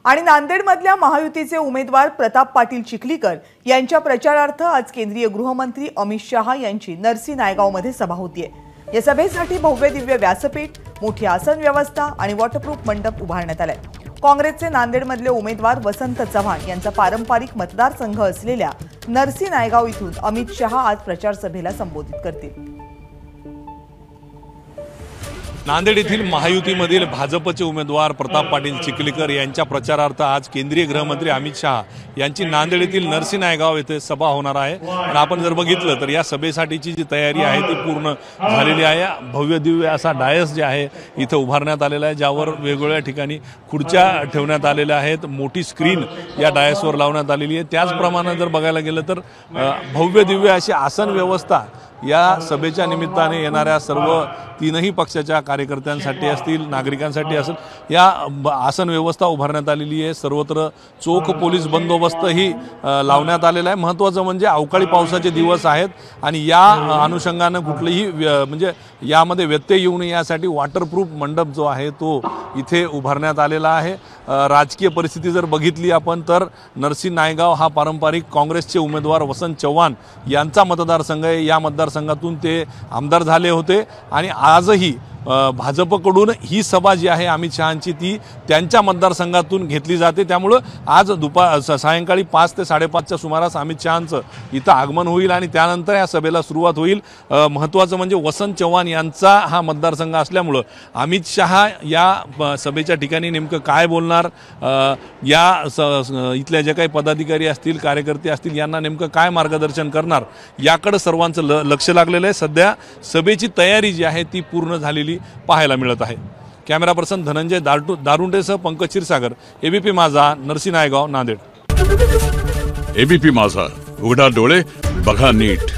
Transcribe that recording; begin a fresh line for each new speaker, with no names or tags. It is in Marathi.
आणि नांदेडमधल्या महायुतीचे उमेदवार प्रताप पाटील चिखलीकर यांच्या प्रचारार्थ आज केंद्रीय गृहमंत्री अमित शहा यांची नरसी नायगावमध्ये सभा होतीये। या सभेसाठी भव्य दिव्य व्यासपीठ, मोठी आसन व्यवस्था आणि वॉटरप्रूफ मंडप उभारण्यात आलाय। काँग्रेसचे नांदेडमधले उमेदवार वसंत चव्हाण यांचा पारंपरिक मतदारसंघ असलेल्या नरसी नायगाव इथून अमित शहा आज प्रचार सभेला संबोधित करतील।
नांदेड येथील महायुतीमधील भाजपचे उमेदवार प्रताप पाटील चिखलीकर यांच्या प्रचारार्थ आज केंद्रीय गृहमंत्री अमित शहा यांची नांदेड येथील नरसी नायगाव येथे सभा होणार आहे। आणि आपण जर बघितलं तर या सभेसाठीची जी तयारी आहे ती पूर्ण झालेली आहे। भव्य दिव्य असा डायस जे आहे इथे उभारण्यात आलेला आहे, ज्यावर वेगवेगळ्या ठिकाणी खुर्च्या ठेवण्यात आलेल्या आहेत। मोठी स्क्रीन या डायसवर लावण्यात आलेली आहे। त्याचप्रमाणे जर बघायला गेलं तर भव्य दिव्य अशी आसन व्यवस्था या सभेच्या निमित्ताने येणाऱ्या सर्व तीनही पक्षाच्या कार्यकर्त्यांसाठी असतील, नागरिकांसाठी असेल, या आसन व्यवस्था उभारण्यात आलेली आहे। सर्वत्र चोख पोलीस बंदोबस्तही लावण्यात आलेला आहे। महत्त्वाचं म्हणजे अवकाळी पावसाचे दिवस आहेत आणि या अनुषंगाने कुठलीही म्हणजे यामध्ये व्यत्यय येऊ नये यासाठी वॉटरप्रूफ मंडप जो आहे तो इथे उभारण्यात आलेला आहे। राजकीय परिस्थिती जर बघितली आपण तर नरसी नायगाव हा पारंपरिक काँग्रेसचे उमेदवार वसंत चव्हाण यांचा मतदारसंघ आहे। या मतदारसंघातून ते आमदार झाले होते आणि आजही भाजपकडून ही सभा जी आहे अमित शहांची ती त्यांच्या मतदारसंघातून घेतली जाते। त्यामुळे आज सायंकाळी 5 ते 5:30च्या सुमारास अमित शहांचं इथं आगमन होईल आणि त्यानंतर या सभेला सुरुवात होईल। महत्त्वाचं म्हणजे वसंत चव्हाण यांचा हा मतदारसंघ असल्यामुळे अमित शहा या सभेच्या ठिकाणी नेमकं काय बोलणार, या इथल्या जे काही पदाधिकारी असतील, कार्यकर्ते असतील, यांना नेमकं काय मार्गदर्शन करणार याकडे सर्वांचं लक्ष लागलेलं आहे। सध्या सभेची तयारी जी आहे ती पूर्ण झालेली पाहायला मिळत आहे। कॅमेरा पर्सन धनंजय दारुंडेसह पंकज क्षीरसागर, एबीपी माझा, नरसी नायगाव, नांदेड।
एबीपी माझा, उघडा डोळे बघा नीट।